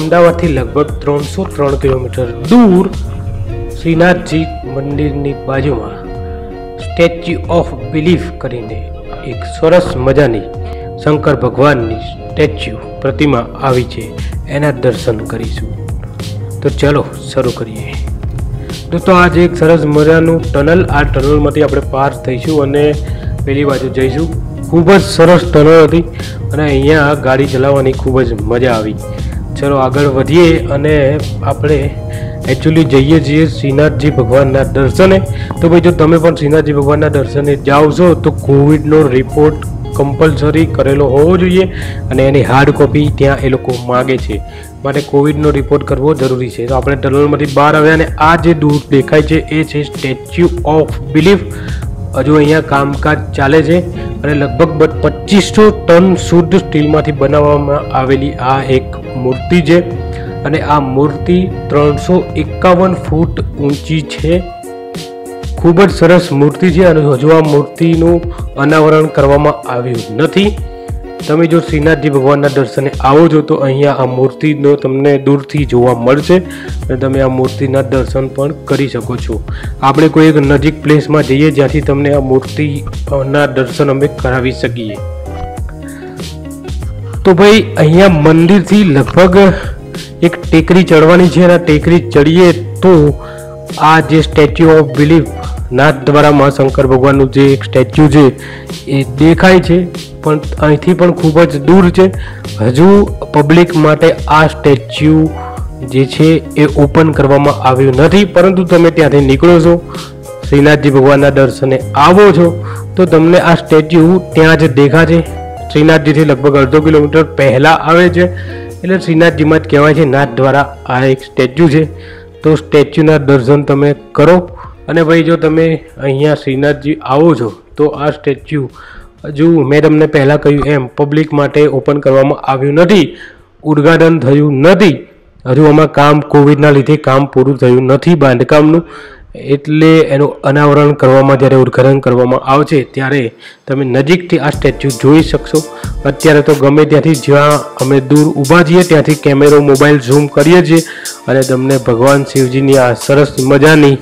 અમદાવાદથી લગભગ 303 કિલોમીટર દૂર શ્રીનાથજી મંદિરની બાજુમાં સ્ટેચ્યુ ઓફ બિલીફ કરીને એક સરસ મજાની શંકર ભગવાનની સ્ટેચ્યુ પ્રતિમા આવી છે, એના દર્શન કરીશું. તો ચલો શરૂ કરીએ. દોસ્તો આજે એક સરસ મજાનું ટનલ, આ ટનલમાંથી આપણે પાર થઈશું અને પેલી બાજુ જઈશું. ખૂબ જ સરસ ટનલ હતી અને અહીંયા ગાડી ચલાવવાની ખૂબ જ મજા આવી. ચલો આગળ વધીએ અને આપણે એકચ્યુઅલી જઈએ છીએ શ્રીનાથજી ભગવાનના દર્શને. તો ભાઈ જો તમે પણ શ્રીનાથજી ભગવાનના દર્શને જાઓ છો તો કોવિડનો રિપોર્ટ કમ્પલસરી કરેલો હોવો જોઈએ અને એની હાર્ડ કોપી ત્યાં એ લોકો માગે છે, માટે કોવિડનો રિપોર્ટ કરવો જરૂરી છે. તો આપણે ટનલમાંથી બહાર આવ્યા અને આ જે દૂર દેખાય છે એ છે સ્ટેચ્યુ ઓફ બિલીફ. હજુ અહીંયા કામકાજ ચાલે છે અને લગભગ 2500 ટન શુદ્ધ સ્ટીલમાંથી બનાવવામાં આવેલી આ એક મૂર્તિ છે અને આ મૂર્તિ 351 ફૂટ ઊંચી છે. ખૂબ જ સરસ મૂર્તિ છે અને હજુ આ મૂર્તિનું અનાવરણ કરવામાં આવ્યું નથી. તમે જો શ્રીનાથજી ભગવાનના દર્શને આવો છો તો અહીંયા આ મૂર્તિનો તમને દૂરથી જોવા મળશે અને તમે આ મૂર્તિના દર્શન પણ કરી શકો છો. આપણે કોઈ એક નજીક પ્લેસમાં જઈએ જ્યાંથી તમને આ મૂર્તિના દર્શન અમે કરાવી શકીએ. તો ભાઈ અહીંયા મંદિરથી લગભગ એક ટેકરી ચડવાની છે અને આ ટેકરી ચડીએ તો આ જે statue of belief Nathdwara Mahashankar ભગવાનનું જે એક સ્ટેચ્યુ છે એ દેખાય છે, પણ અહીંથી પણ ખૂબ જ દૂર છે. હજુ પબ્લિક માટે આ સ્ટેચ્યુ જે છે એ ઓપન કરવામાં આવ્યું નથી, પરંતુ તમે ત્યાંથી નીકળો છો, શ્રીનાથજી ભગવાનના દર્શને આવો છો તો તમને આ સ્ટેચ્યુ ત્યાં જ દેખાશે. શ્રીનાથજીથી લગભગ અડધો કિલોમીટર પહેલાં આવે છે, એટલે શ્રીનાથજીમાં જ કહેવાય છે નાથદ્વારા આ એક સ્ટેચ્યુ છે. તો સ્ટેચ્યુના દર્શન તમે કરો અને ભાઈ જો તમે અહીંયા શ્રીનાથજી આવો છો તો આ સ્ટેચ્યુ હજુ મેં તમને પહેલાં કહ્યું એમ પબ્લિક માટે ઓપન કરવામાં આવ્યું નથી, ઉદ્ઘાટન થયું નથી. હજુ આમાં કામ કોવિડના લીધે કામ પૂરું થયું નથી બાંધકામનું, એટલે એનું અનાવરણ કરવામાં જ્યારે ઉદ્ઘાટન કરવામાં આવશે ત્યારે તમે નજીકથી આ સ્ટેચ્યુ જોઈ શકશો. અત્યારે તો ગમે ત્યાંથી જ્યાં અમે દૂર ઊભા છીએ ત્યાંથી કેમેરો મોબાઈલ ઝૂમ કરીએ છીએ અને તમને ભગવાન શિવજીની આ સરસ મજાની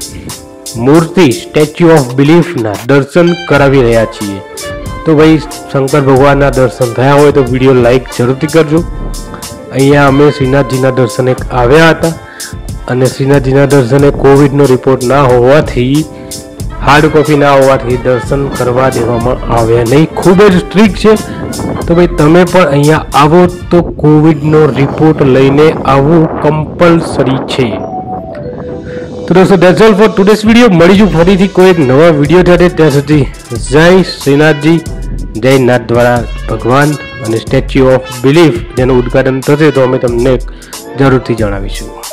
મૂર્તિ સ્ટેચ્યુ ઓફ બિલીફના દર્શન કરાવી રહ્યા છીએ. તો ભાઈ શંકર ભગવાનના દર્શન થયા હોય તો વિડીયો લાઈક જરૂરથી કરજો. અહીંયા અમે શ્રીનાથજીના દર્શને આવ્યા હતા અને શ્રીનાથજીના દર્શને કોવિડનો રિપોર્ટ ના હોવાથી, હાર્ડ કોપી ના હોવાથી દર્શન કરવા દેવામાં આવ્યા નહીં. ખૂબ જ સ્ટ્રિક્ટ છે. તો ભાઈ તમે પણ અહીંયા આવો તો કોવિડનો રિપોર્ટ લઈને આવવું કમ્પલસરી છે. તો દોસ્તો that's all for today's video. મળીશું ફરીથી કોઈ એક નવા વિડીયો સાથે. ત્યાં સુધી જય શ્રીનાથજી, જય નાથદ્વારા ભગવાન અને સ્ટેચ્યુ ઓફ બિલીફ જેનું ઉદ્ઘાટન થશે તો અમે તમને જરૂરથી જણાવીશું.